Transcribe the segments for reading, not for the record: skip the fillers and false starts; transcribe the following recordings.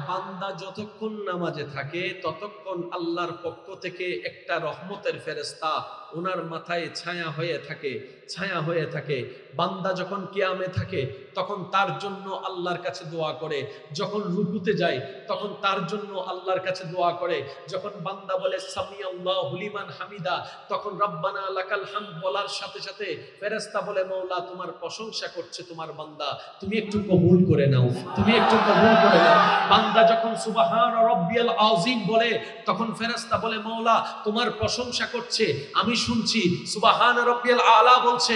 বান্দা যতক্ষণ নামাজে থাকে ততক্ষণ আল্লাহর পক্ষ থেকে একটা রহমতের ফেরেশতা ওনার মাথায় ছায়া হয়ে থাকে। বান্দা যখন কিয়ামে থাকে তখন তার জন্য আল্লাহর কাছে দোয়া করে, যখন রুকুতে যায় তখন তার জন্য আল্লাহর কাছে দোয়া করে, যখন বান্দা বলে সামিআল্লাহু লিমান হামিদা তখন রব্বানা লাকাল হামদ বলার সাথে সাথে ফেরেশতা বলে মওলা তোমার প্রশংসা করছে তোমার বান্দা, তুমি একটু কবুল করে নাও, তুমি একটু কবুল করে নাও। বান্দা যখন সুবহান রাব্বিয়াল আযীম বলে তখন ফেরেশতা বলে মওলা তোমার প্রশংসা করছে, আমি শুনছি। সুবহান রাব্বিয়াল আলা বলছে,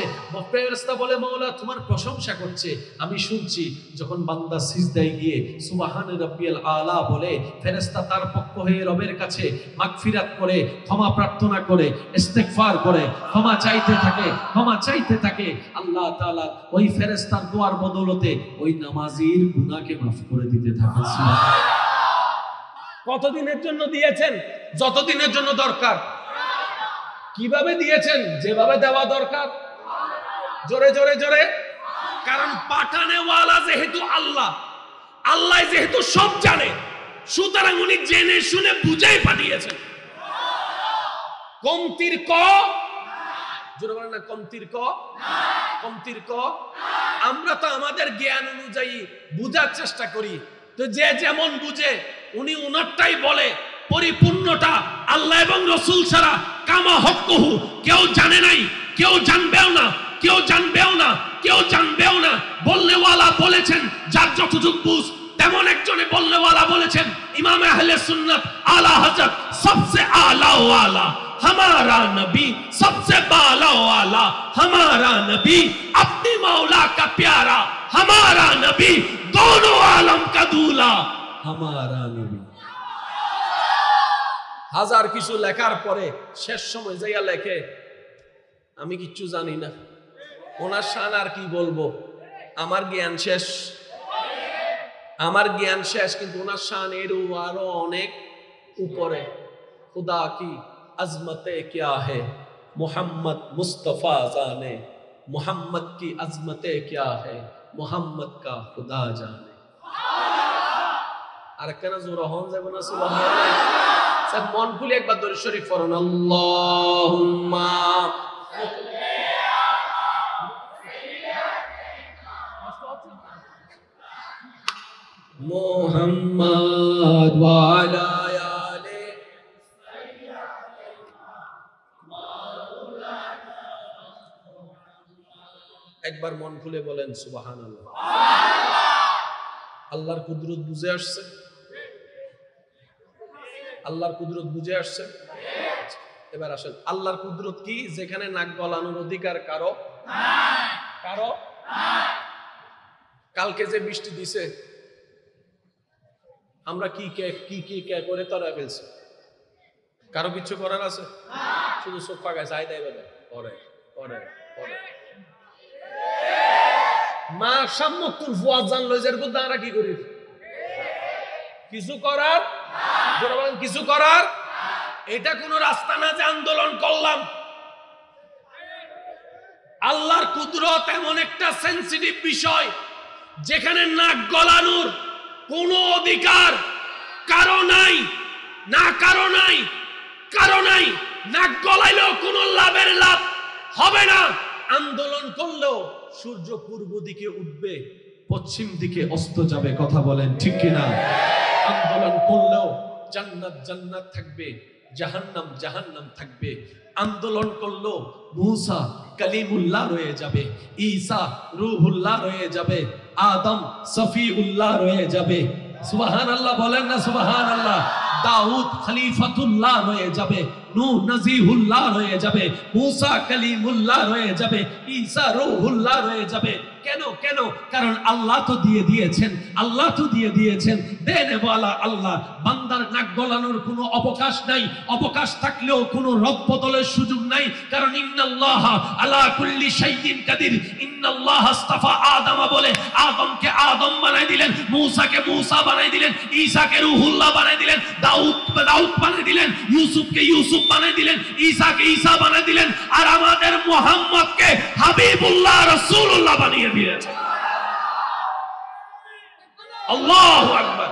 ফেরেশতা বলে মওলা তোমার প্রশংসা করছে, আমি শুনছি। যখন বান্দা সিজদায় গিয়ে সুবহান রাব্বিয়াল আলা বলে ফেরেশতা তার পক্ষ হয়ে রবের কাছে মাগফিরাত করে, ক্ষমা প্রার্থনা করে, ইস্তিগফার করে, ক্ষমা চাইতে থাকে। আল্লাহ তাআলা ওই ফেরেশতার দোয়ার বদৌলতে ওই নামাজীর গুনাহকে মাফ করে দিতে থাকে। কতদিনের জন্য দিয়েছেন? যতদিনের জন্য দরকার। কিভাবে দিয়েছেন? যেভাবে দেওয়া দরকার। জোরে জোরে জোরে। কারণ পাঠানেওয়ালা যেহেতু আল্লাহ যেহেতু সব জানে, সুতরাং উনি জেনে শুনে বুঝেই পাঠিয়েছেন। কমতির ক, জোরে বলেন না, কমতির ক। আমরা তো আমাদের জ্ঞান অনুযায়ী বুঝার চেষ্টা করি, তো যে যেমন বুঝে উনি উনারটাই বলে। পরিপূর্ণটা আল্লাহ এবং রাসূল ছাড়া কামা হক্কুহু কেউ জানে নাই, কেউ জানবেও না। বলনেওয়ালা বলেছেন যার যতটুকু বুঝ, তেমন একজনে বলনেওয়ালা বলেছেন ইমাম আহলে সুন্নাত আলা হযরত সবসে আলা ওয়ালা हमारा नबी सबसे बाला वाला, हमारा नबी अपनी मौला का प्यारा, हमारा नबी दोनों आलम का दूल्हा, हमारा नबी। হাজার কিছু লেখার পরে শেষ সময় যাইয়া লেখে আমি কিচ্ছু জানি না, ওনার শান আর কি বলবো, আমার জ্ঞান শেষ, কিন্তু ওনার শান এর আরো অনেক উপরে। খুদা কি अज़मते क्या है मोहम्मद मुस्तफ़ा जाने, मोहम्मद की अज़मते क्या है मोहम्मद का खुदा जाने। আর কেন জোরে হন যাব না সুবহানাল্লাহ। সব মন খুলে একবার দরুদ শরীফ পড়ুন, আল্লাহুম্মা মুহাম্মদ ওয়া আলা একবার মন খুলে বলেন সুবহানাল্লাহ। আল্লাহর কুদরত বুঝে আসছে? আল্লাহর কুদরত বুঝে আসছে? এবার আসেন, আল্লাহর কুদরত কি? যেখানে নাক গলানোর অধিকার কারো নাই। কালকে যে বৃষ্টি দিছে আমরা কি করে তরা ফেলছি? কারো কিছু করার আছে? শুধু সোফা গাছ আয় দেয় পরে মা সাম্মতুল ফুয়াদ জানলো যে এরকম দাঁড়া কি করি? কিছু করার এটা কোন রাস্তা না যে আন্দোলন করলাম। আল্লাহর কুদরত এমন একটা সেনসিটিভ বিষয় যেখানে নাক গলানোর কোনো অধিকার কারো নাই। নাক গলাইলেও কোনো লাভ হবে না। আন্দোলন করলেও সূর্য পূর্ব দিকে উঠবে, পশ্চিম দিকে অস্ত যাবে। কথা বলেন ঠিক কিনা? আন্দোলন করলেও জান্নাত থাকবে, জাহান্নাম থাকবে। আন্দোলন করলেও মুসা কালিমুল্লাহ রয়ে যাবে, ঈসা রূহুল্লাহ রয়ে যাবে, আদম সফিউল্লাহ রয়ে যাবে। সুবহানাল্লাহ বলেন না সুবহানাল্লাহ। দাউদ খলিফাতুল্লাহ রয়ে যাবে, নূহ নজিহুল্লাহ রয়ে যাবে, মুসা কালিমুল্লাহ রয়ে যাবে, ঈসা রূহুল্লাহ রয়ে যাবে। কেন? কারণ আল্লাহ তো দিয়ে দিয়েছেন। দেনেওয়ালা আল্লাহ। বান্দার নাক গলানোর কোনো অবকাশ নাই। অবকাশ থাকলেও কোনো রদ বদলের সুযোগ নাই। কারণ ইন্নাল্লাহ আলা কুল্লি শাইইন কাদির। ইন্নাল্লাহ আস্তাফা আদম বলে আদমকে আদম বানাই দিলেন, মুসাকে মুসা বানাই দিলেন, ঈসাকে রূহুল্লাহ বানাই দিলেন, দাউদ বানাই দিলেন, ইউসুফকে ইউসুফ বানাই দিলেন, ঈসাকে ঈসা বানাই দিলেন, আর আমাদের মুহাম্মদকে হাবিবুল্লাহ রাসূলুল্লাহ বানিয়ে দিয়েছেন। আল্লাহু আকবার।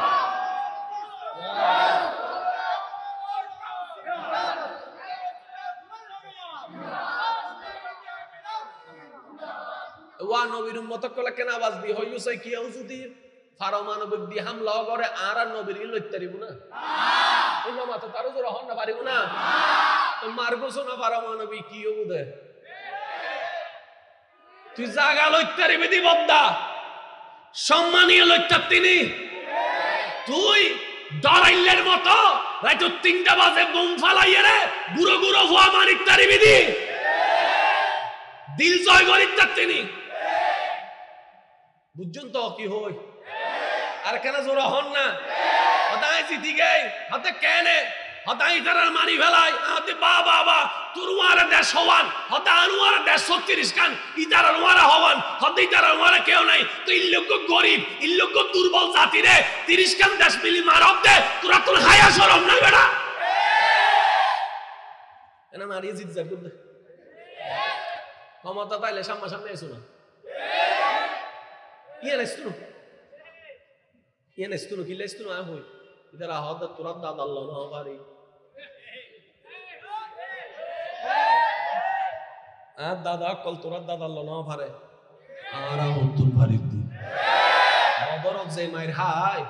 ওয়া নবীর উম্মত কলে কেন আওয়াজ দি হইছে কেউ যদি পারমাণবিক দিয়ে হামলা করে আর নবীর লইতারিব না ওই মাথা তারও তো রহন না পারিব না তো মারগোছ না পারমাণবিক কি ওদের তুই জাগা লইতারিবি দি বদ্দা সম্মানীয় লইতার তিনি তুই ডরাইলের মতো রাইতো 3টা বাজে বোম ফালাইয়ে রে গুরো গুরো হওয়া মানিক তারিবি দি দিল জয় করিতার তিনি বুঝছেন তো কি হই আর কেন জোর হন না হতাই জিতি গই হতে কেনে হতাই তারার মারি ফেলাই হতে বাবা তোর ওয়ারে দেশ হওয়ান হতে আনোয়ার দেশ 36 কান ইতার ওয়ারে হওয়ান হতে ইতার ওয়ারে কেউ নাই তো ইল্লোক গরিব ইল্লোক দুর্বল জাতি রে 30 কান দেশ মিলি মারব দে তোরা তোর হায়া শরম নাই বেটা এনা মারি জিত যা করতে ক্ষমতা তাইলে সামনে এসো না Ienestuno chi lestuno a voi. Idara hoda turadda dallo no bari. Dada kol turadda dallo no bari. Ara hottul baritti. Odorok ze mair hai.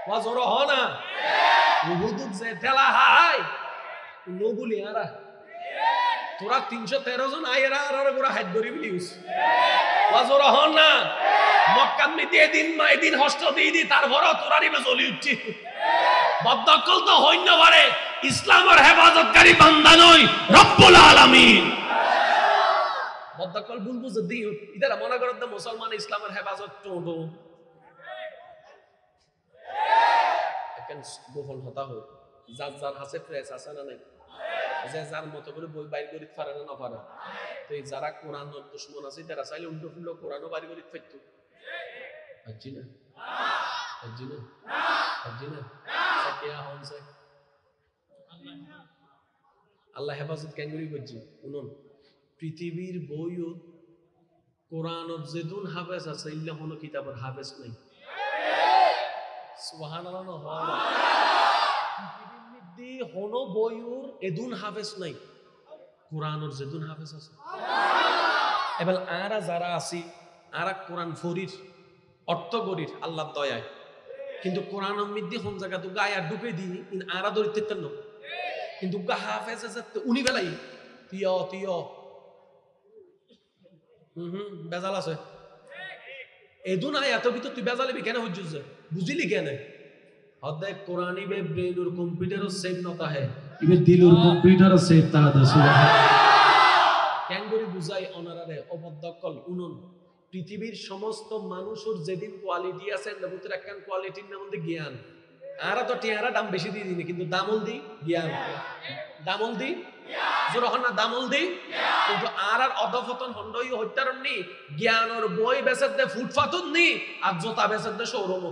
Wazoro hona. Uhuduk ze tela hai. Nobuli ara. তোরা 313 জন আইরা আর গোরা হাত ধরি বিলিউস ওয়াজর হন না মক্কাত মিতে দিন হস্ত দি তারপর তোরা নিবে জ্বলি উঠছি বদকল তো হইন না পারে ইসলামের হেফাজতকারী বান্দা নয় রব্বুল আলামিন বদকল বুলবু যদি ইদারা মনে করত মুসলমান ইসলামের হেফাজত তো এখন গোপন হতা হয় যার হাসে প্রেস আছে না নাই যে যার মতো করে বই বাইর করিতে পারে না পারে তো এই যারা কোরআনের দুশমন আছে তারা চাইলে উল্টো ফুল্লো কোরআনও বাইর করিতে পারত বুঝছি না সাকিয়া হনছে আল্লাহ হেফাজত কেন করি করছি শুনুন পৃথিবীর বইও কোরআনের যেদুন হাফেজ আছে ইল্লা কোনো কিতাবের হাফেজ নাই সুবহানাল্লাহ না হনো বইউর এদুন হাফেজ নাই কোরআনের যেদুন হাফেজ আছে এবার আরা যারা আছি আরা কোরআন ফরির অর্থ গরির আল্লাহর দয়ায় কিন্তু কোরআন মধ্যে কোন জায়গা তো গায় আর ঢুকে দিই আরা দরিতে না কিন্তু গা হাফেজ আছে উনি বেলাই তিয় বেজাল আছে এদুন আয়াত ভিতর তুই বেজালিবি কেন হজ্জুজ বুঝিলি কেন অর্ধেক কোরআন ইবে ব্রেইনুর কম্পিউটারও সেভ নতা হে ইবে দিলুর কম্পিউটারও সেভ তারা দে সুবহানাল্লাহ কেন করি বুঝাই অনারারে অবদ্দকল উনুন পৃথিবীর সমস্ত মানুষের যেদিন কোয়ালিটি আছে এর ভিতরে একখান কোয়ালিটির নাম হচ্ছে জ্ঞান আরা তো টিয়ারা দাম বেশি দিয়ে দিনি কিন্তু দামল দি জ্ঞান দামল দি জোরহন না দামল দি কিন্তু আর অধপতন হন্ডই হত্যারণ নি জ্ঞানর বই বেচে দে ফুটপাতন নি আর জোতা বেচে দে শোরুম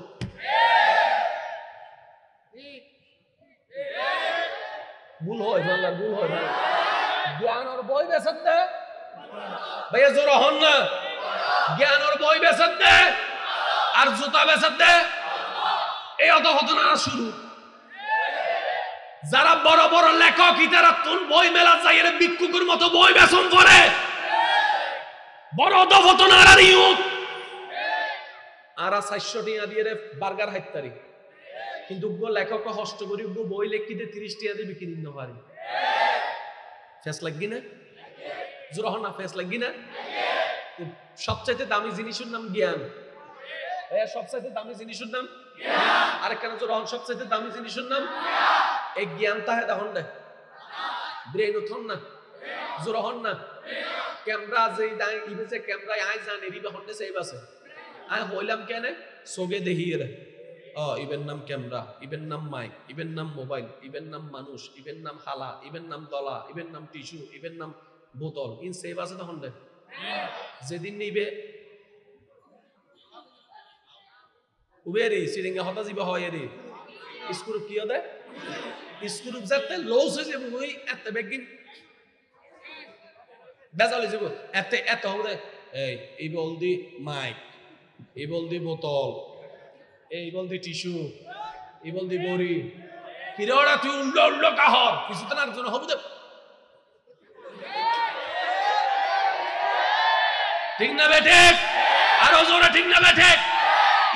ভুল হয় বাংলা ভুল হয় জ্ঞানর বই বেচে দে ভাইয়া জোরহন না জ্ঞানর বই বেচে দে আর জোতা বেচে দে এই অধপতন আর শুরু যারা বড় বড় লেখক ইতারা কোন বই মেলা যায় এর বিক্ষুকের মতো বই বেচন করে বড় অধপতন আর ইউক আরা 400 টাকা দিয়ে বার্গার হাইতারি কিন্তু গো লেখক হস্ত করি গো বই লেখিতে 30 টাকা দিয়ে বিক্রি দিতে পারি ফেস লাগি না জোরহন না ফেস লাগি না সবচেয়ে দামি জিনিসের নাম জ্ঞান ভাইয়া সবচেয়ে দামি জিনিসের নাম আর কেন জোরহন সবচেয়ে দামি জিনিসের নাম এই জ্ঞান তাহে দেখুন না ব্রেন উঠন না জোরহন না ক্যামেরা যে দাই ইবেছে ক্যামেরায় আই জানে রিবে হন্ডে সেভ আছে আই হইলাম কেন সোগে দেখি রে ইবের নাম ক্যামেরা ইবের নাম মাইক ইবের নাম মোবাইল ইবের নাম মানুষ ইবের নাম হালা ইবের নাম দলা ইবের নাম টিস্যু ইবের নাম বোতল ইন সেভ আছে তখন দে যেদিন নিবে উবেরি সিরিঙ্গা হতা জিবা হয় রে স্কুল কি হবে স্কুল যাতে লস হয়ে যাবে ওই এত বেগিন বেজালে যাব এত হবে এই বল দি মাইক এই বল দি বোতল এই বল দি টিস্যু এই বল দি বড়ি কিরোড়া তুই উল্লো কাহর কিছু তো না জন্য হবে ঠিক না বেঠে? আরো জোরে ঠিক না বেঠে?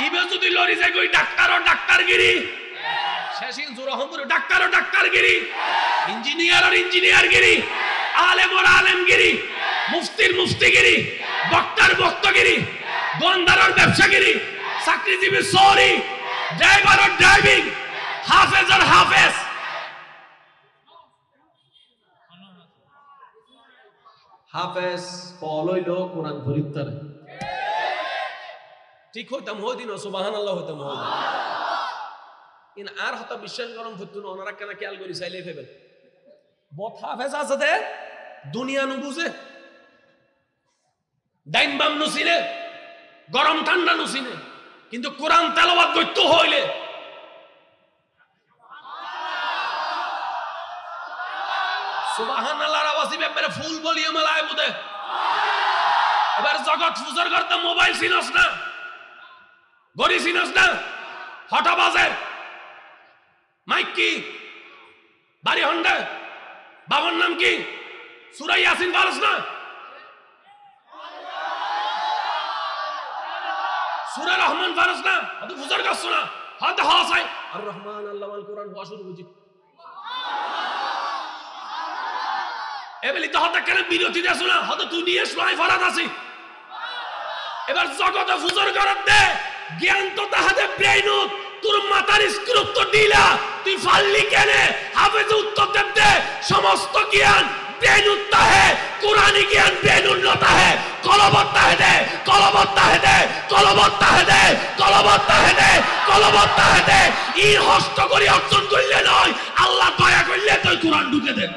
ইবে যদি লড়ি যায় কই ডাক্তার ও ডাক্তারগিরি, শেষিন জোর হমপুর ডাক্তার ও ডাক্তারগিরি, ইঞ্জিনিয়ার আর ইঞ্জিনিয়ারগিরি, আলেম আর আলেমগিরি, মুফতির মুফতিগিরি, বক্তার বক্তগিরি, দোকানদার আর ব্যবসাগিরি, চাকরিজীবী সরি, ড্রাইভার আর ড্রাইভিং, হাফেজ আর হাফেজ। হাফেজ পলইল কোরআন পরিত্তারে ঠিক হইতাম হইদিন সুবহানাল্লাহ হইতাম হইদিন ইন আর হতা বিশ্বাস গরম হইতুন ওনারা কেন খেয়াল করি চাইলে ফেবেন বত হাফেজ আছে দে দুনিয়া নু বুঝে ডাইন বাম নুসিনে গরম ঠান্ডা নুসিনে কিন্তু কোরআন তেলাওয়াত করতে হইলে সুবহানাল্লাহর আওয়াজ দিবে মেরে ফুল ভলিউম লাগায় বুদে এবার জগৎ ফুজর করতে মোবাইল চিনস না গড়ি চিনস না হটা বাজে মাইক কি বাড়ি হন্ডা বাবার নাম কি সূরা ইয়াসিন পারস না সূরা রহমান পারস না অত ফুজর করছ না হতে হাসাই আর রহমান আল্লামাল কোরআন হওয়া শুরু বুঝি এবেলি তো হতে কেন বিরতি দেছ না হতে তুই নিয়ে শোনাই ফরাত আছি এবার জগতে ফুজর করার দে জ্ঞান তো তাহাতে ব্রেইনুত তোর মাথার স্ক্রু তো দিলা তুই ফাললি কেনে হাফেজ উত্তর দেতে সমস্ত জ্ঞান ব্রেইনুত তাহে কুরআনি জ্ঞান ব্রেইনুত নতা হে কলবত্তা হে দে কলবত্তা হে দে কলবত্তা হে দে কলবত্তা হে দে কলবত্তা হে দে ই হস্ত করি অর্জন করলে নয় আল্লাহ দয়া করলে তুই কুরআন ঢুকে দে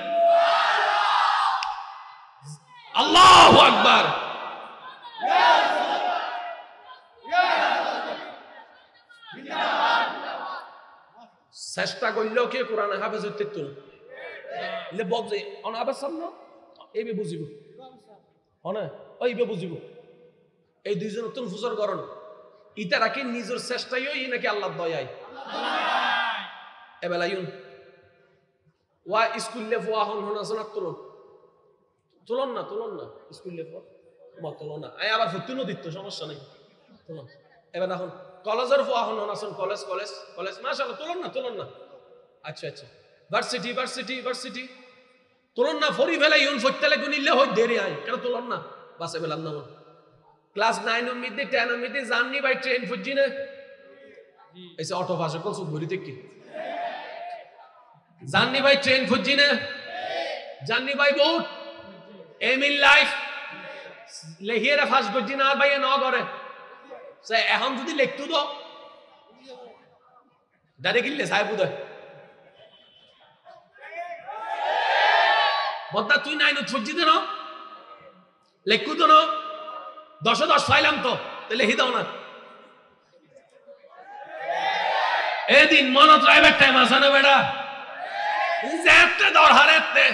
আল্লাহু আকবার চেষ্টা করলেও কে কোরআনে হাফেজ হইতে তো ইলে বজে অন হাফেজ সামনে এইবে বুঝিব হনা ওইবে বুঝিব এই দুইজন তুন ফুজর করন ইতা রাখি নিজের চেষ্টাই হই নাকি আল্লাহর দয়ায় এবেলা ইউন ওয়া স্কুলে ফোয়া হন হন আসনা তুলন না স্কুলে ফোয়া মত তুলন না আই আবার ফুতুনো দিত সমস্যা নাই তুলন এবার এখন কলেজের ফোয়া হন আসন কলেজ কলেজ কলেজ মাশাআল্লাহ তুলন না আচ্ছা আচ্ছা ভার্সিটি তুলন না ফরি ফেলা ইউন ফটতেলে গুনিলে হই দেরি আই কেন তুলন না বাসে বেলাম না ক্লাস 9 এর মধ্যে 10 এর মধ্যে জাননি বাই ট্রেন ফুজি না এসে অটো ভাষা কোন সব ঘুরিতে কি জাননি বাই ট্রেন ফুজি না জাননি বাই বোট এম ইন লাইফ লেহিরা ফাস গজি না আর ভাই ন করে সে এখন যদি লিখতু তো ডাইরেক্টলি সাহেব উদয় বদ্দা তুই নাই নো ছজি দে না লিখু তো না 10 ফাইলাম তো লিখি দাও না এদিন মনত রাইবার টাইম আছে না বেটা যেতে দরহারেতে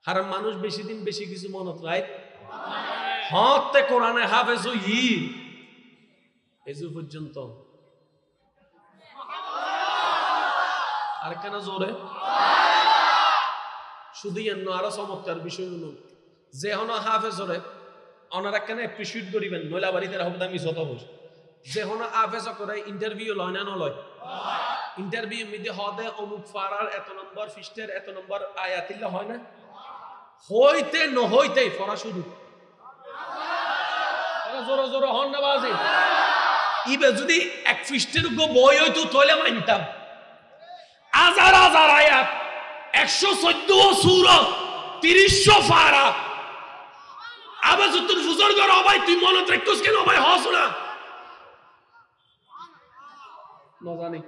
হারাম মানুষ বেশি দিন বেশি কিছু মনত রাইত হতে কোরআনে হাফেজ হই এজু পর্যন্ত আর কেন জোরে শুধু এন্ন আরো চমৎকার বিষয় হলো যে হন হাফেজ হরে ওনারা কেন অ্যাপ্রিশিয়েট করিবেন নইলা বাড়িতে রাখবেন আমি যত বস যে হন হাফেজ করে ইন্টারভিউ লয় না নলয় ইন্টারভিউ মধ্যে হদে অমুক ফারার এত নম্বর ফিস্টের এত নম্বর আয়াতিল্লা হয় না হইতে নহইতেই পড়া শুরু জোর জোর হন না বাজি ইবে যদি এক ফিস্টের বই হইতো তাহলে মানতাম হাজার হাজার আয়াত 114 সূরা 30 ফারা আবার যত ফুজর কর ভাই তুই মনে রাখছস কেন ভাই হস না না জানি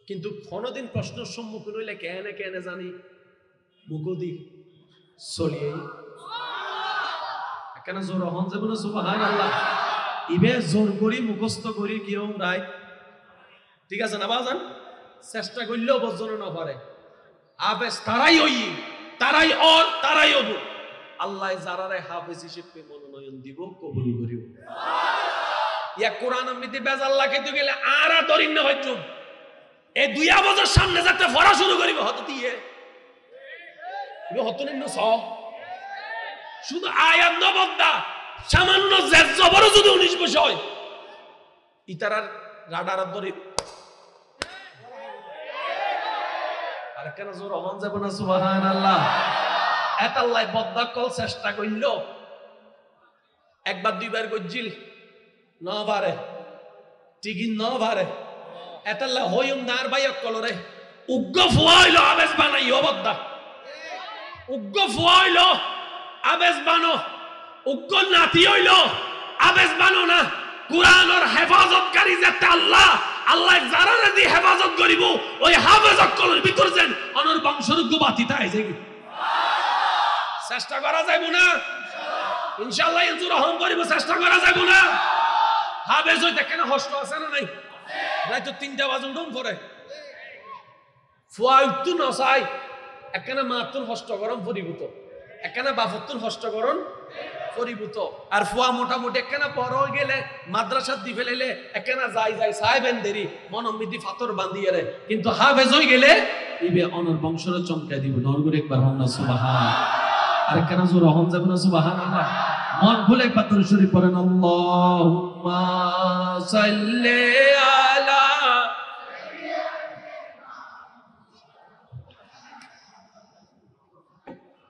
কিন্তু কোনদিন প্রশ্নের সম্মুখীন হইলে কেন জানি মুগদি চলিয়ে কেন জোর হন যাব না সুবহানাল্লাহ ইবে জোর করি মুখস্থ করি কিও রাই ঠিক আছে না বাজান চেষ্টা করলেও বজ্জন না পারে আবেস তারাই হই তারাই অর তারাই হবো আল্লাহ যারারে হাফেজ হিসেবে মনোনয়ন দিব কবুল করিও ইয়া কোরআন মধ্যে বেজাল লাগাইতে গেলে আরা দরিন না হইতো এই 2 বছর সামনে যাতে পড়া শুরু করিব হতে দিয়ে ইবে হতো না স শুধু আয়াত নবদ্দা সামান্য জের জবর যদি 19 বছর হয় ইতারার রাডার ধরে আর কেন জোর হন যাব না সুবহানাল্লাহ। এত আল্লাহ বদ্দা কল চেষ্টা করল একবার দুইবার গজ্জিল ন পারে টিকি ন পারে এত আল্লাহ হইম নার বাইক কলরে উগ্র ফুয়াইল আবেশ বানাইও বদ্দা উগ্র ফুয়াইল আবেশ বানো উগ্র নাতি হইল আবেশ বানো না। কুরআনের হেফাজতকারী যেতে আল্লাহ আল্লাহ যারা দি হেফাজত করিব ওই হাফেজত কলর ভিতর যেন অনর বংশরুগ্য বাতিতা আইছে কি চেষ্টা করা যাইব না ইনশাআল্লাহ ইনজুর রহম করিব চেষ্টা করা যাইব না। হাফেজ হইতে কেন কষ্ট আছে না নাই রাত 3টা বাজে উঠুম করে ফুয়া উঠতু নসাই একখানা মাতুন হষ্ট গরম পরিভূত একখানা বাফতুন হষ্ট গরম পরিভূত আর ফুয়া মোটামুটি একখানা পর গেলে মাদ্রাসা দি ফেলেলে একখানা যাই যাই সাহেবেন দেরি মনমিদি ফাতর বান্ধিয়ে রে কিন্তু হাফেজ হই গেলে ইবে অনর বংশর চমকাই দিব নরগুর একবার হন না সুবহান আর একখানা জোর হন যাব না সুবহানাল্লাহ। মন ভুলে একবার দরুদ শরীফ পড়েন আল্লাহুম্মা সাল্লি আলা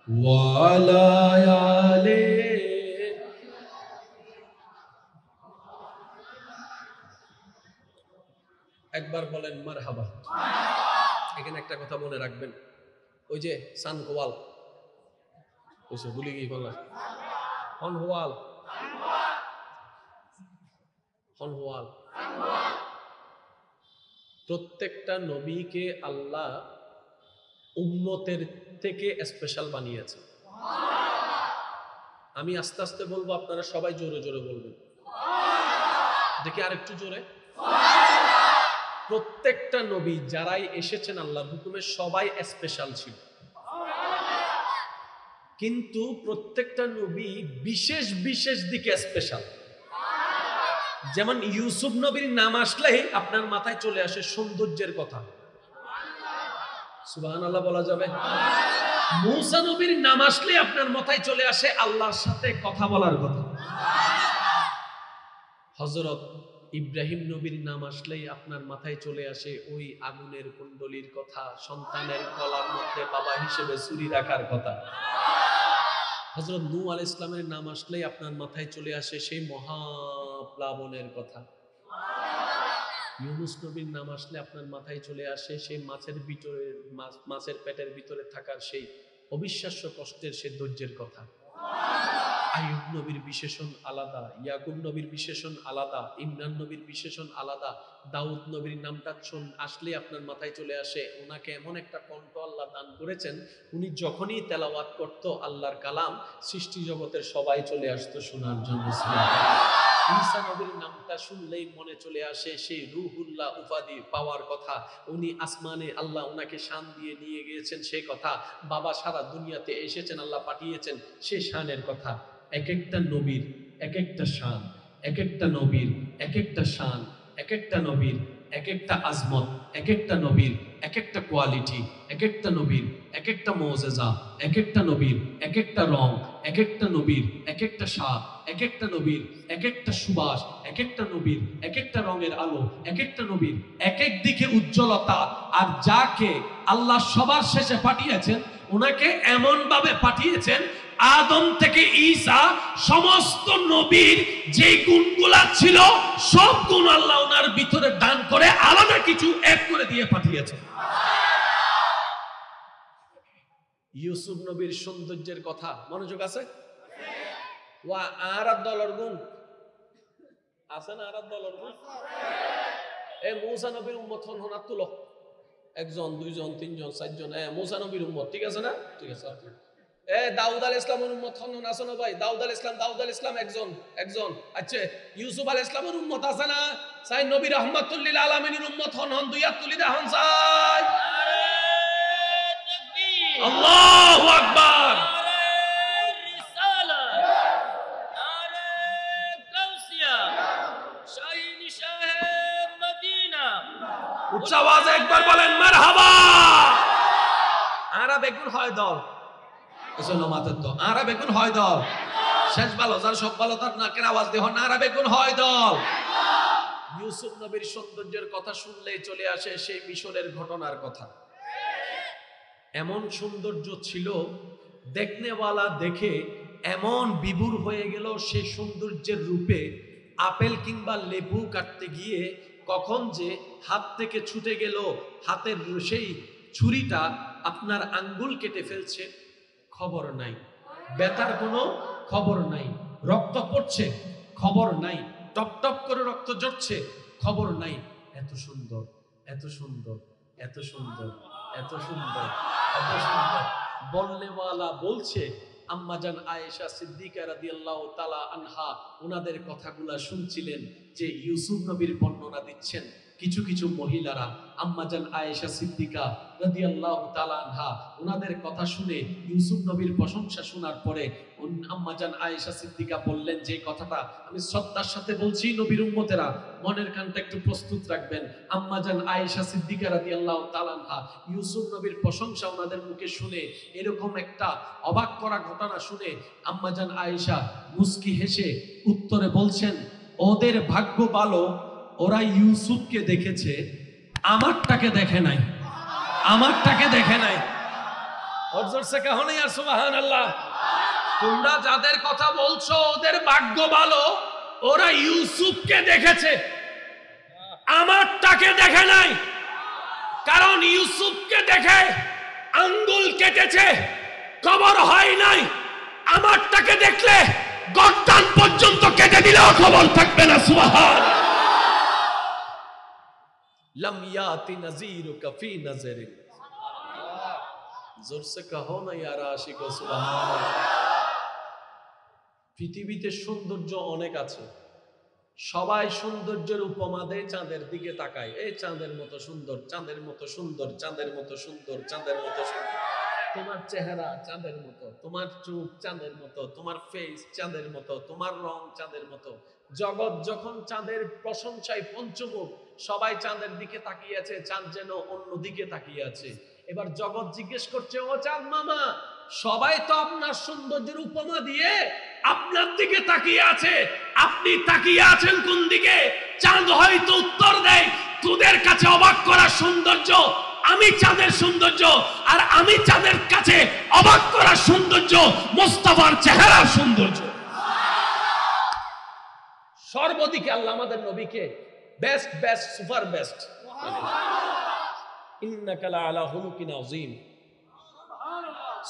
ওয়ালা আলে একবার বলেন মারহাবা। এখানে একটা কথা মনে রাখবেন ওই যে সানকোয়াল ওইসে ভুলে গিয়ে বললাম হনহোয়াল হনহোয়াল প্রত্যেকটা নবীকে আল্লাহ উম্মতের থেকে স্পেশাল বানিয়েছে। আমি আস্তে আস্তে বলবো আপনারা সবাই জোরে জোরে বলবেন দেখি আরেকটু জোরে। প্রত্যেকটা নবী যারাই এসেছেন আল্লাহর হুকুমে সবাই স্পেশাল ছিল কিন্তু প্রত্যেকটা নবী বিশেষ বিশেষ দিকে স্পেশাল। যেমন ইউসুফ নবীর নাম আসলেই আপনার মাথায় চলে আসে সৌন্দর্যের কথা সুবহানাল্লাহ বলা যাবে। মূসা নবীর নাম আসলেই আপনার মাথায় চলে আসে আল্লাহর সাথে কথা বলার কথা। হযরত ইব্রাহিম নবীর নাম আসলেই আপনার মাথায় চলে আসে ওই আগুনের কুণ্ডলীর কথা, সন্তানের গলার মধ্যে বাবা হিসেবে ছুরি রাখার কথা। হযরত নূহ আলাইহিস সালামের নাম আসলেই আপনার মাথায় চলে আসে সেই মহাপ্লাবনের কথা। ইউনূস নবীর নাম আসলে আপনার মাথায় চলে আসে সেই মাছের পেটের ভিতরে থাকার সেই অবিশ্বাস্য কষ্টের সেই ধৈর্যের কথা। আইয়ুব নবীর বিশেষণ আলাদা, ইয়াকুব নবীর বিশেষণ আলাদা, ইমরান নবীর বিশেষণ আলাদা। দাউদ নবীর নামটা আসলে আপনার মাথায় চলে আসে ওনাকে এমন একটা কণ্ঠ আল্লাহ দান করেছেন উনি যখনই তেলাওয়াত করত আল্লাহর কালাম সৃষ্টি জগতের সবাই চলে আসতো শোনার জন্য। ঈসা নবীর নামটা শুনলেই মনে চলে আসে সেই রুহুল্লাহ উপাধি পাওয়ার কথা। উনি আসমানে আল্লাহ ওনাকে শান দিয়ে নিয়ে গিয়েছেন সেই কথা। বাবা সারা দুনিয়াতে এসেছেন আল্লাহ পাঠিয়েছেন সেই শানের কথা। এক একটা নবীর এক একটা শান, এক একটা নবীর এক একটা শান, এক একটা নবীর এক একটা আজমত, এক একটা নবীর এক একটা কোয়ালিটি, এক একটা নবীর এক একটা মুজিজা, এক একটা নবীর এক একটা রং, এক একটা নবীর এক একটা স্বাদ, এক একটা নবীর এক একটা সুবাস, এক একটা নবীর এক একটা রঙের আলো, এক একটা নবীর এক এক দিকে উজ্জ্বলতা। আর যাকে আল্লাহ সবার শেষে পাঠিয়েছেন ওনাকে এমন ভাবে পাঠিয়েছেন আদম থেকে ঈসা সমস্ত নবীর যে গুণগুলা ছিল সব গুণ আল্লাহ ওনার ভিতরে দান করে আলাদা কিছু এক করে দিয়ে পাঠিয়েছেন। ইউসুফ নবীর সৌন্দর্যের কথা মনোযোগ আছে? ওয়া আরাদ দলর গুণ আছে না? আরাদ দলর গুণ এ মূসা নবীর উম্মত হন হন তুলো একজন দুইজন তিনজন চারজন মূসা নবীর উম্মত ঠিক আছে না? ঠিক আছে। দাউদ আলাইহিস সালামের উম্মত হন আছে না ভাই? দাউদ আলাইহিস সালাম একজন। আচ্ছা ইউসুফ আলাইহিস সালামের উম্মত আছে না? সাই নবী রাহমাতুল লিল আলামিনের উম্মত হন দুই হাত তুলি দেখান চাই। আল্লাহু আকবার। উচ্চ আওয়াজে একবার বলেন মারহাবা। আরব একগুণ হয় দল মাথার তো আরা বেগুন হয় দল শেষ ভালো যার সব ভালো তার নাকের আওয়াজ দেহ নারা বেগুন হয় দল। ইউসুফ নবীর সৌন্দর্যের কথা শুনলেই চলে আসে সেই মিশরের ঘটনার কথা। এমন সৌন্দর্য ছিল, দেখনেওয়ালা দেখে এমন বিভোর হয়ে গেল সেই সৌন্দর্যের রূপে। আপেল কিংবা লেবু কাটতে গিয়ে কখন যে হাত থেকে ছুটে গেল, হাতের সেই ছুরিটা আপনার আঙ্গুল কেটে ফেলছে, খবর নাই। ব্যথার কোনো খবর নাই। রক্ত পড়ছে, খবর নাই। টপ টপ করে রক্ত ঝরছে, খবর নাই। এত সুন্দর, এত সুন্দর, এত সুন্দর, এত সুন্দর, এত সুন্দর। বলনেওয়ালা বলছে, আম্মাজান আয়েশা সিদ্দিকা রাদিয়াল্লাহু তাআলা আনহা ওনাদের কথাগুলা শুনছিলেন যে ইউসুফ নবীর বর্ণনা দিচ্ছেন। কিছু কিছু মহিলারা আম্মাজান আয়েশা সিদ্দিকা রাদিয়াল্লাহু তাআলা আনহা ওনাদের কথা শুনে ইউসুফ নবীর প্রশংসা শোনার পরে আম্মাজান আয়েশা সিদ্দিকা বললেন যে কথাটা আমি শ্রদ্ধার সাথে বলছি, নবীর উম্মতেরা মনের কানটা একটু প্রস্তুত রাখবেন। আম্মাজান আয়েশা সিদ্দিকা রাদিয়াল্লাহু তাআলা আনহা ইউসুফ নবীর প্রশংসা ওনাদের মুখে শুনে এরকম একটা অবাক করা ঘটনা শুনে আম্মাজান আয়েশা মুস্কি হেসে উত্তরে বলছেন, ওদের ভাগ্য ভালো, ওরা ইউসুফকে দেখেছে, আমারটাকে দেখে নাই, আমারটাকে দেখে নাই। অজর সে কাহো নাই আর সুবহানাল্লাহ। তোমরা যাদের কথা বলছো ওদের ভাগ্য ভালো, ওরা ইউসুফকে দেখেছে, আমারটাকে দেখে নাই। কারণ ইউসুফকে দেখে আঙ্গুল কেটেছে, খবর হয় নাই। আমারটাকে দেখলে গর্দান পর্যন্ত কেটে দিলেও খবর থাকবে না। সুবহানাল্লাহ। लम याति नज़ीरुका फी नज़री। जोर से कहो ना यार आशिको सुबहान। পৃথিবীতে সৌন্দর্য অনেক আছে, সবাই সৌন্দর্যের উপমা দেয়, চাঁদের দিকে তাকায়, এই চাঁদের মতো সুন্দর, চাঁদের মতো সুন্দর, চাঁদের মতো সুন্দর, চাঁদের মতো সুন্দর। তোমার চেহারা চাঁদের মতো, তোমার চোখ চাঁদের মতো, তোমার ফেস চাঁদের মতো, তোমার রং চাঁদের মতো। জগৎ যখন চাঁদের প্রশংসায় পঞ্চমুখ, সবাই চাঁদের দিকে তাকিয়ে আছে, চাঁদ যেন অন্য দিকে তাকিয়ে আছে। এবার জগৎ জিজ্ঞেস করছে, ও চাঁদ মামা, সবাই তো আপনার সৌন্দর্যের উপমা দিয়ে আপনার দিকে তাকিয়ে আছে, আপনি তাকিয়ে আছেন কোন দিকে? চাঁদ হয়তো উত্তর দেয়, তোদের কাছে অবাক করা সৌন্দর্য আমি চাঁদের সৌন্দর্য, আর আমি চাঁদের কাছে অবাক করা সৌন্দর্য মুস্তাফার চেহারার সৌন্দর্য। সর্বদিকে আল্লাহ আমাদের নবীকে বেস্ট বেস্ট সুপার বেস্ট। ইন্নাকা লাআলা খুলুকিন আযীম।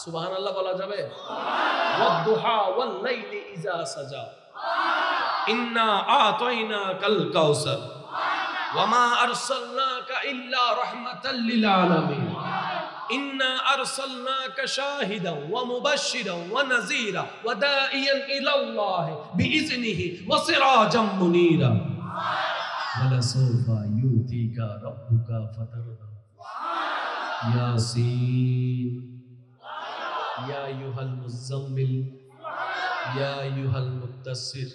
সুবহানাল্লাহ বলা যাবে? ওয়াদ-দুহা ওয়াল-লাইলি ইযা সাজা, ইন্না আ'তাইনাকাল কাউসার, ওয়ামা আরসালনাকা ইল্লা রাহমাতাল লিল আলামিন, ইন্না আরসালনাকা শাহিদান ওয়া মুবাশশিরান ওয়া নাযীরা ওয়া দাঈয়ান ইলাল্লাহি বিইজনিহি ওয়া সিরাজাম মুনীরা, ওয়ালা সাওফা ইউতিকা রাব্বুকা ফাতারদা। ইয়াসিন, ইয়া আইয়ুহাল মুযাম্মিল, ইয়া আইয়ুহাল মুত্তাসির,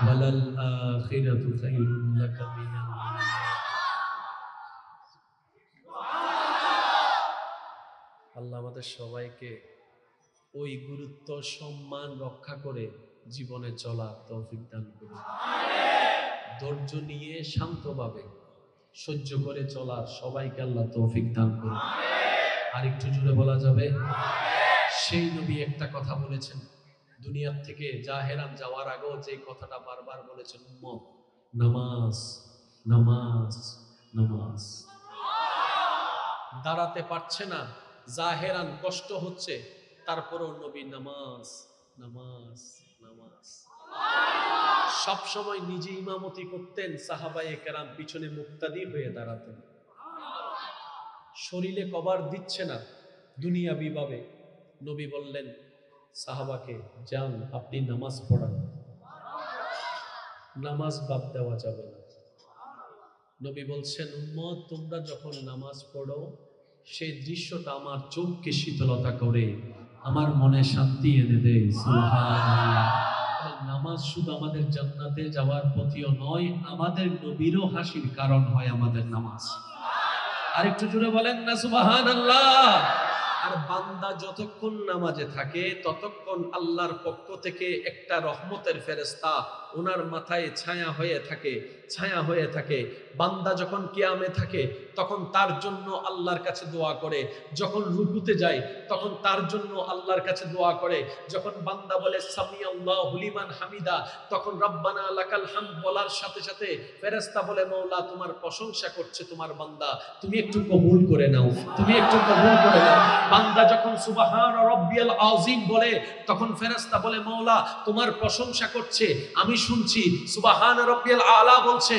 ওয়ালাল আখিরাতু খায়রুল লাকা মিনাল দুনিয়া। আল্লাহ আমাদের সবাইকে ওই গুরুত্ব সম্মান রক্ষা করে জীবনে চলার তৌফিক দান করুন। ধৈর্য নিয়ে শান্তভাবে সহ্য করে চলার সবাইকে আল্লাহ তৌফিক দান করুন। আর একটু জোরে বলা যাবে? সেই নবী একটা কথা বলেছেন, দুনিয়ার থেকে জাহেরান যাওয়ার আগেও যে কথাটা বারবার বলেছেন, উম্মত নামাজ নামাজ নামাজ। দাঁড়াতে পারছে না, জাহেরান কষ্ট হচ্ছে, তারপরেও নবী নামাজ নামাজ নামাজ। সব সময় নিজে ইমামতি করতেন, সাহাবায়ে কেরাম পিছনে মুক্তাদি হয়ে দাঁড়াতেন। শরীরে কভার দিচ্ছে না দুনিয়াবি ভাবে, নবী বললেন সাহাবাকে, যান আপনি নামাজ পড়ান, নামাজ বাদ দেওয়া যাবে না। নবী বলছেন, উম্মত তোমরা যখন নামাজ পড়ো সেই দৃশ্যটা আমার চোখকে শীতলতা করে, আমার মনে শান্তি এনে দেয়। সুবহানাল্লাহ। নামাজ শুধু আমাদের জান্নাতে যাওয়ার পথিও নয়, আমাদের নবীরও হাসির কারণ হয় আমাদের নামাজ। আরেকটু জোরে বলেন না সুবহানাল্লাহ। আর বান্দা যতক্ষণ নামাজে থাকে ততক্ষণ আল্লাহর পক্ষ থেকে একটা রহমতের ফেরেশতা ওনার মাথায় ছায়া হয়ে থাকে, ছায়া হয়ে থাকে। বান্দা যখন কিয়ামে থাকে তখন তার জন্য আল্লাহর কাছে দোয়া করে, যখন রুকুতে যায় তখন তার জন্য আল্লাহর কাছে দোয়া করে, যখন বান্দা বলে সামিআল্লাহু লিমান হামিদা তখন রব্বানা লাকাল হামদ বলার সাথে সাথে ফেরেশতা বলে মওলা তোমার প্রশংসা করছে তোমার বান্দা, তুমি একটু কবুল করে নাও, তুমি একটু কবুল করে নাও। বান্দা যখন সুবহান রাব্বিয়াল আযীম বলে তখন ফেরেশতা বলে মওলা তোমার প্রশংসা করছে আমি শুনছি, সুবহান রাব্বিয়াল আলা বলছে,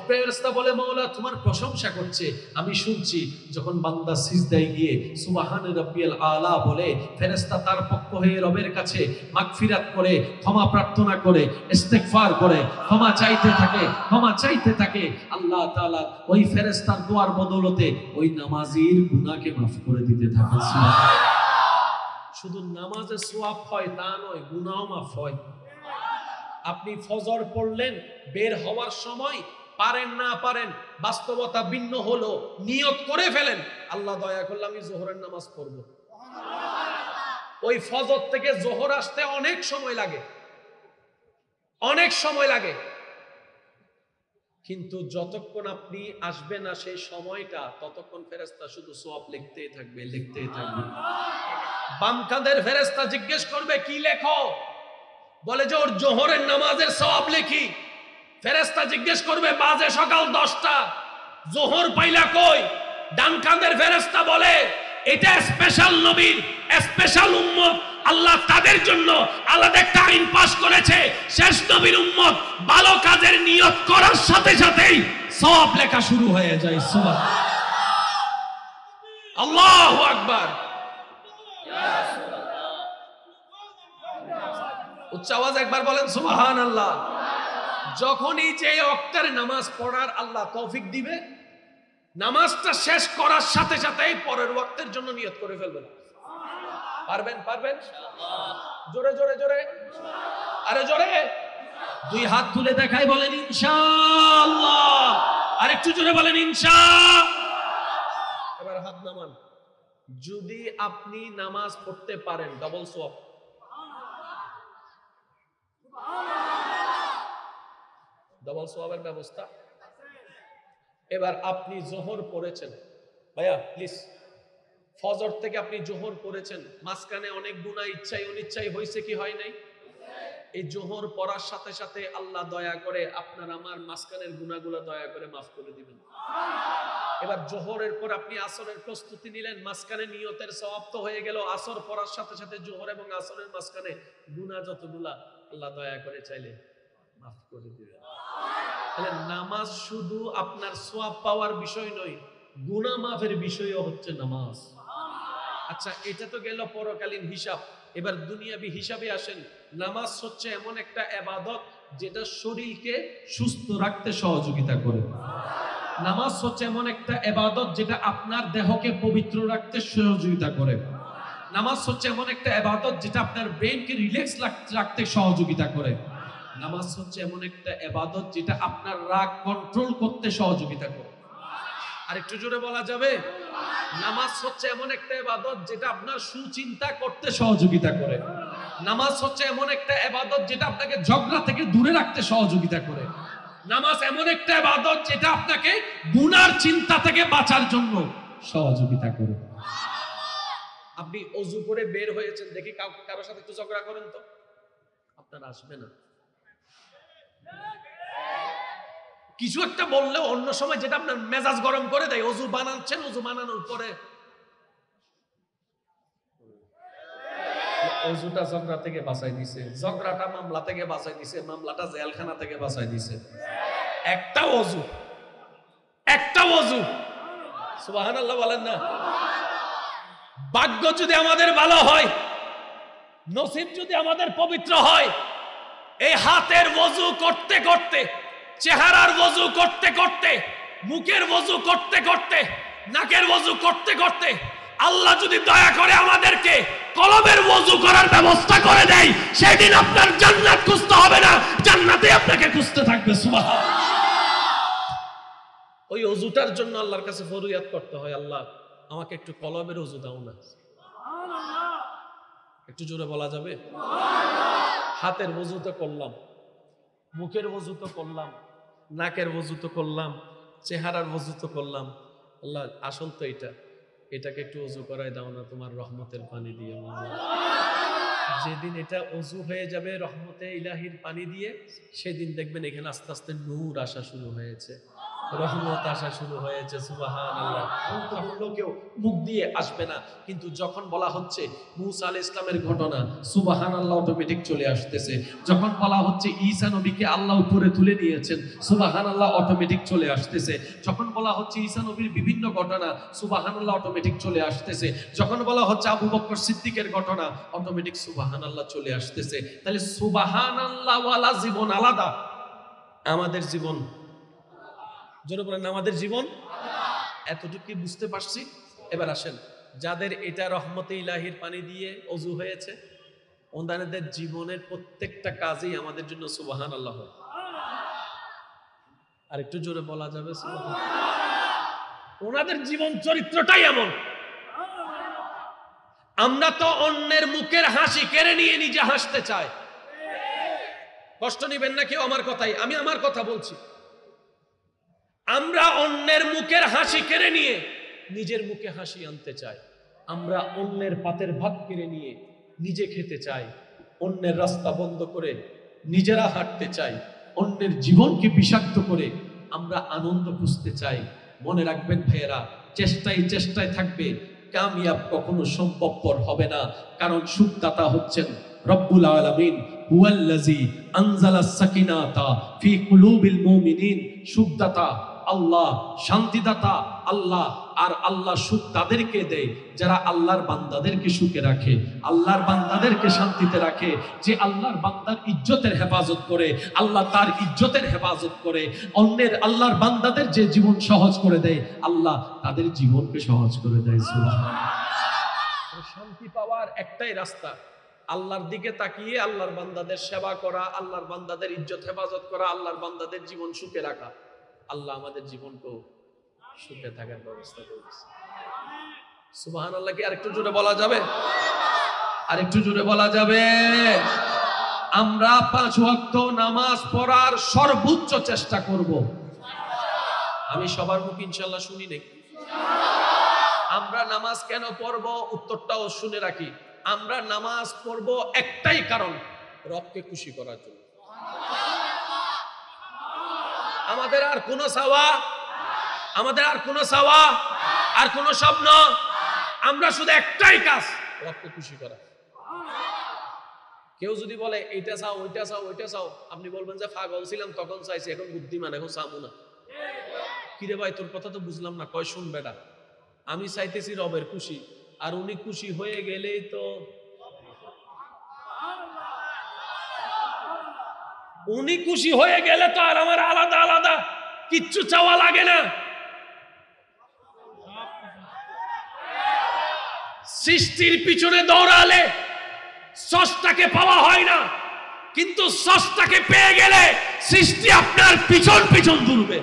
ফেরেশতা বলে মওলা তোমার প্রশংসা করছে আমি শুনছি। যখন বান্দা সিজদায় গিয়ে সুবহান রাব্বিয়াল আলা বলে ফেরেশতা তার পক্ষ হয়ে রবের কাছে মাগফিরাত করে, ক্ষমা প্রার্থনা করে, ইস্তিগফার করে, ক্ষমা চাইতে থাকে, ক্ষমা চাইতে থাকে। আল্লাহ তাআলা ওই ফেরেশতার দোয়ার বদৌলতে ওই নামাজীর গুনাহকে মাফ করে দিতে থাকে। শুধু নামাজে সওয়াব হয় তা নয়, গুনাহও মাফ হয়। আপনি ফজর পড়লেন, বের হওয়ার সময় পারেন না পারেন বাস্তবতা ভিন্ন হলো, নিয়ত করে ফেলেন আল্লাহ দয়া করলে আমি জোহরের নামাজ পড়ব। ওই ফজর থেকে জোহর আসতে অনেক সময় লাগে, অনেক সময় লাগে, কিন্তু যতক্ষণ আপনি আসবে না সেই সময়টা ততক্ষণ ফেরেশতা শুধু সওয়াব লিখতেই থাকবে, লিখতেই থাকবে। বাম কাঁধের ফেরেশতা জিজ্ঞেস করবে কি লেখো, বলে যে ওর জোহরের নামাজের সওয়াব লিখি। ফেরেশতা জিজ্ঞেস করবে বাজে সকাল 10টা, জোহর পাইলা কই? ডান কাঁধের ফেরেশতা বলে এটা স্পেশাল নবীর স্পেশাল উম্মত, আল্লাহ তাদের জন্য আলাদা একটা আইন পাশ করেছে। শেষ নবীর উম্মত ভালো কাজের নিয়ত করার সাথে সাথেই সওয়াব লেখা শুরু হয়ে যায়। সুবহানাল্লাহ, আল্লাহু আকবার। উচ্চ আওয়াজ একবার বলেন সুবহানাল্লাহ। যখনই যে ওয়াক্তের নামাজ পড়ার আল্লাহ তৌফিক দিবে, নামাজটা শেষ করার সাথে সাথেই পরের ওয়াক্তের জন্য নিয়ত করে ফেলবেন। পারবেন? পারবেন? জোরে জোরে জোরে, আরে জোরে, দুই হাত তুলে দেখাই বলেন ইনশাআল্লাহ, আরেকটু জোরে বলেন ইনশাআল্লাহ। এবার হাত নামান। যদি আপনি নামাজ পড়তে পারেন ডাবল সওয়াব। ডাবল সওয়াবের ব্যবস্থা। এবার আপনি জোহর পড়েছেন, ভাইয়া প্লিজ, ফজর থেকে আপনি জোহর পড়েছেন, মাঝখানে অনেক গুনাহ ইচ্ছাই অনিচ্ছাই হয়েছে কি হয় নাই? এই জোহর পড়ার সাথে সাথে আল্লাহ দয়া করে আপনার আমার মাঝখানের গুনাহগুলো দয়া করে মাফ করে দিবেন। এবার জোহরের পর আপনি আসরের প্রস্তুতি নিলেন, মাঝখানে নিয়তের সওয়াব তো হয়ে গেল, আসর পড়ার সাথে সাথে জোহর এবং আসরের মাঝখানে গুনাহ যতগুলা আল্লাহ দয়া করে চাইলে মাফ করে দিবেন। তাহলে নামাজ শুধু আপনার সওয়াব পাওয়ার বিষয় নয়, গুনাহ মাফের বিষয়ও হচ্ছে নামাজ। আচ্ছা, এটা তো গেল পরকালীন হিসাব। এবার দুনিয়াবি হিসাবে আসেন। নামাজ হচ্ছে এমন একটা ইবাদত যেটা শরীরকে সুস্থ রাখতে সহযোগিতা করে। নামাজ হচ্ছে এমন একটা ইবাদত যেটা আপনার দেহকে পবিত্র রাখতে সহযোগিতা করে। নামাজ হচ্ছে এমন একটা ইবাদত যেটা আপনার ব্রেনকে রিল্যাক্স রাখতে সহযোগিতা করে। নামাজ হচ্ছে এমন একটা ইবাদত যেটা আপনার রাগ কন্ট্রোল করতে সহযোগিতা করে। আর একটু জোরে বলা যাবে? নামাজ হচ্ছে এমন একটা ইবাদত যেটা আপনার সুচিন্তা করতে সহযোগিতা করে। নামাজ হচ্ছে এমন একটা ইবাদত যেটা আপনাকে ঝগড়া থেকে দূরে রাখতে সহযোগিতা করে। নামাজ এমন একটা ইবাদত যেটা আপনাকে গুনার চিন্তা থেকে বাঁচার জন্য সহযোগিতা করে। আপনি ওযু করে বের হয়েছেন, দেখি কারোর সাথে একটু ঝগড়া করেন তো, আপনার আসবে না। কিছু একটা বললে অন্য সময় যেটা আপনার মেজাজ গরম করে দেয়, ওযু বানাচ্ছেন, ওযু বানানোর পরে ওযুটা ঝগড়া থেকে বাঁচাই দিছে, ঝগড়াটা মামলা থেকে বাঁচাই দিছে, মামলাটা জেলখানা থেকে বাঁচাই দিছে। একটা ওযু, একটা ওযু। সুবহানাল্লাহ বলেন না? ভাগ্য যদি আমাদের ভালো হয়, নসিব যদি আমাদের পবিত্র হয়, এই হাতের ওযু করতে করতে, চেহারার ওযু করতে করতে, মুখের ওযু করতে করতে, নাকের ওযু করতে করতে আল্লাহ যদি দয়া করে আমাদেরকে কলবের ওযু করার ব্যবস্থা করে দেয়, সেদিন আপনার জান্নাত খুঁজতে হবে না, জান্নাতে আপনাকে খুঁজতে থাকবে। সুবহানাল্লাহ। ওই ওযুটার জন্য আল্লাহর কাছে ফরিয়াদ করতে হয়, আল্লাহ আমাকে একটু কলবের ওযু দাও না। একটু জোরে বলা যাবে? হাতের ওযু তো করলাম, মুখের ওযু তো করলাম, নাকের ওযু তো করলাম, চেহারার ওযু তো করলাম। আল্লাহ আসল তো এটাকে একটু ওযু করায় দাও না তোমার রহমতের পানি দিয়ে। যেদিন এটা ওযু হয়ে যাবে রহমতে ইলাহির পানি দিয়ে, সেদিন দেখবেন এখানে আস্তে আস্তে নূর আসা শুরু হয়েছে, রহমত আসা শুরু হয়েছে। সুবহানাল্লাহ। তখন লোকেও মুখ দিয়ে আসবে না, কিন্তু যখন বলা হচ্ছে মুসা আলাইহিস সালামের ঘটনা, সুবহানাল্লাহ অটোমেটিক চলে আসতেছে। যখন বলা হচ্ছে ঈসা নবীকে আল্লাহ উপরে তুলে নিয়েছেন, সুবহানাল্লাহ অটোমেটিক চলে আসতেছে। যখন বলা হচ্ছে ঈসা নবীর বিভিন্ন ঘটনা, সুবহানাল্লাহ অটোমেটিক চলে আসতেছে। যখন বলা হচ্ছে আবু বকর সিদ্দিকের ঘটনা, অটোমেটিক সুবহানাল্লাহ চলে আসতেছে। তাহলে সুবহানাল্লাহ ওয়ালা জীবন আলাদা, আমাদের জীবন, জোরে বলেন আমাদের জীবন। এতটুকু বুঝতে পারছি? এবার আসেন, যাদের এটা রহমতে ইলাহির পানি দিয়ে ওযু হয়েছে, ওনাদের জীবনের প্রত্যেকটা কাজেই আমাদের জন্য সুবহানাল্লাহ। আর একটু জোরে বলা যাবে সুবহানাল্লাহ। ওনাদের জীবন চরিত্রটাই এমন। আমরা তো অন্যের মুখের হাসি কেড়ে নিয়ে নিজে হাসতে চাই। কষ্ট নিবেন না কেউ আমার কথাই, আমি আমার কথা বলছি। আমরা অন্যের মুখের হাসি কেড়ে নিয়ে নিজের মুখে হাসি আনতে চাই। আমরা অন্যের পাতের ভাত কেড়ে নিয়ে নিজে খেতে চাই। অন্যের রাস্তা বন্ধ করে নিজেরা হাঁটতে চাই। অন্যের জীবনকে বিষাক্ত করে আমরা আনন্দ খুঁজতে চাই। মনে রাখবেন ভাইয়েরা, চেষ্টায় চেষ্টায় থাকবে, কামিয়াব কখনো সম্ভবপর হবে না। কারণ সুখদাতা হচ্ছেন রব্বুল আলামিন, হুয়াল্লাযী আনজালাস সাকিনাতা ফি কুলুবিল মুমিনিন। সুখদাতা আল্লাহ, শান্তিদাতা আল্লাহ। আর আল্লাহ সুখ তাদেরকে দেয় যারা আল্লাহর বান্দাদেরকে সুখে রাখে, আল্লাহর বান্দাদেরকে শান্তিতে রাখে। যে আল্লাহর বান্দার ইজ্জতের হেফাজত করে, আল্লাহ তার ইজ্জতের হেফাজত করে। অন্যের আল্লাহর বান্দাদের যে জীবন সহজ করে দেয়, আল্লাহ তাদের জীবনকে সহজ করে দেয়। সুবহানাল্লাহ। শান্তি পাওয়ার একটাই রাস্তা, আল্লাহর দিকে তাকিয়ে আল্লাহর বান্দাদের সেবা করা, আল্লাহর বান্দাদের ইজ্জত হেফাজত করা, আল্লাহর বান্দাদের জীবন সুখে রাখা। আল্লাহ আমাদের জীবনকেও সুখে থাকার ব্যবস্থা করেছে। সুবহানাল্লাহ। কি আরেকটু জোরে বলা যাবে? আরেকটু জোরে বলা যাবে? আমরা 5 ওয়াক্ত নামাজ পড়ার সর্বোচ্চ চেষ্টা করব। আমি সবার মুখ ইনশাআল্লাহ শুনি নাকি? আমরা নামাজ কেন পড়ব উত্তরটাও শুনে রাখি। আমরা নামাজ পড়ব একটাই কারণ, রবকে খুশি করার জন্য। আমাদের আর কোনো চাওয়া, আমাদের আর কোনো চাওয়া, আর কোনো স্বপ্ন, আমরা শুধু একটাই কাজ, রবকে খুশি করা। কেউ যদি বলে এইটা চাও, ওইটা চাও, ওইটা চাও, আপনি বলবেন যে পাগল ছিলাম তখন চাইছি, এখন বুদ্ধিমান, এখন চাবো না। কিরে ভাই তোর কথা তো বুঝলাম না। কয় শুন বেটা, আমি চাইতেছি রবের খুশি, আর উনি খুশি হয়ে গেলেই তো, উনি খুশি হয়ে গেলে তো আর আমার আলাদা আলাদা কিচ্ছু চাওয়া লাগে না। সৃষ্টির পিছনে দৌড়ালে স্রষ্টাকে পাওয়া হয় না, কিন্তু স্রষ্টাকে পেয়ে গেলে সৃষ্টি আপনার পিছন পিছন দৌড়বে।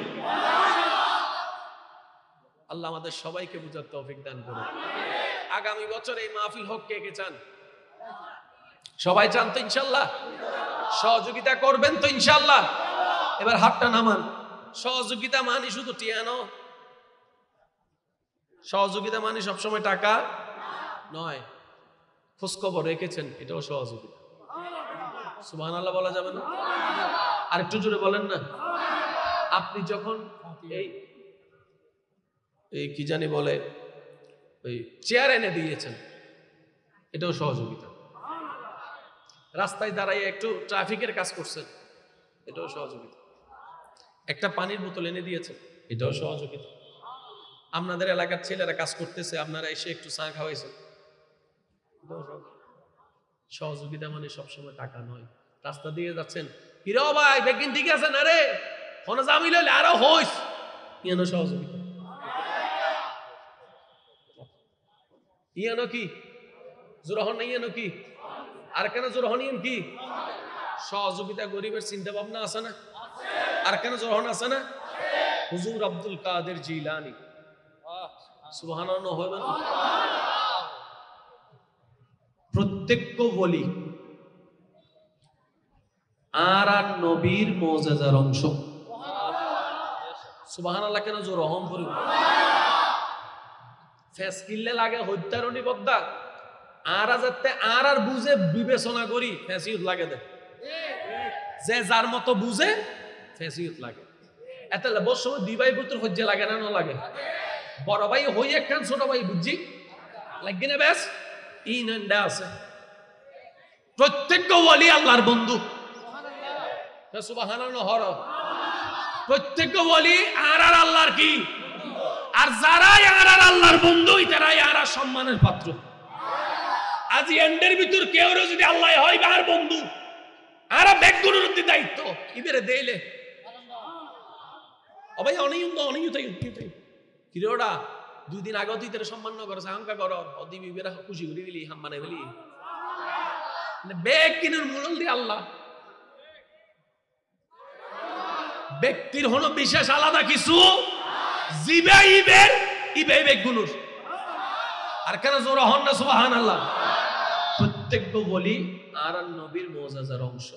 আল্লাহ আমাদের সবাইকে বুঝার তৌফিক দান করুন। আগামী বছর এই মাহফিল হোক, কে কে চান? সবাই চান তো ইনশাআল্লাহ? সহযোগিতা করবেন তো ইনশাআল্লাহ? এবার হাতটা নামান। সহযোগিতা মানে শুধু টিয়ানো, সহযোগিতা মানে সবসময় টাকা নয়। খোঁজখবর রেখেছেন, এটাও সহযোগিতা। সুবহানাল্লাহ বলা যাবে না? আর একটু জোরে বলেন না। আপনি যখন এই কি জানি বলে ওই চেয়ার এনে দিয়েছেন, এটাও সহযোগিতা। রাস্তায় দাঁড়াইয়ে একটু ট্রাফিকের কাজ করছেন, এটাও সহযোগিতা। একটা পানির বোতল এনে দিয়েছেন, এটাও সহযোগিতা। আপনাদের এলাকার ছেলেরা কাজ করতেছে, আপনারা এসে একটু চা খাওয়াইছেন, সহযোগিতা মানে সবসময় টাকা নয়। রাস্তা দিয়ে যাচ্ছেন, হিরো ভাই বেগিন ঠিক আছে না রে, ফোনে জামিল হইলে আরো হইস, ইয়ানো সহযোগিতা। ইয়ানো কি জোরহন না? ইয়ানো কি? আর কেন জোরহন? ইয়ান কি? সহযোগিতা। গরিবের চিন্তা ভাবনা আছে না? আর কেন জোরহন আছে না? হুজুর আব্দুল কাদের জিলানী, সুবহানাল্লাহ হইবেন। প্রত্যেক ওলি আর নবীর মুজিজার অংশ। সুবহানাল্লাহ কেন জোর রহম করি ফেস কিল্লে লাগে হত্যারণী বদ্দা আর যাতে আর বুঝে বিবেচনা করি ফেসিয়ত লাগে দে যে যার মতো বুঝে ফেসিয়ত লাগে এত বস দুই ভাই পুত্র হজ্জে লাগে না লাগে বড় ভাই হই একখান ছোট ভাই বুঝছি লাগবে না ব্যাস ইনন্ডা আছে প্রত্যেক ওলি আল্লাহর বন্ধু সুবহানাল্লাহ হর প্রত্যেক ওলি আর আল্লাহর কি আর যারাই আর আল্লাহর বন্ধু তারাই আর সম্মানের পাত্র। আজ এন্ডের ভিতর কেউ যদি আল্লাহ হয় আর বন্ধু আর ব্যাগগুলোর দায়িত্ব ইবেরে দেইলে ভাই কিরেওটা 2 দিন আগে তুই তার সম্মান না করছ আহঙ্কার কর অদিবি বেরা খুশি করে দিলি হাম মানে ফেলি ব্যাগ কিনের মূল দিয়ে আল্লাহ ব্যক্তির হলো বিশেষ আলাদা কিছু জিবে ইবের ইবে ব্যাগগুলোর আর কেন জোর হন না সুবহানাল্লাহ। প্রত্যেক বলি আর নবীর মুজিজার অংশ।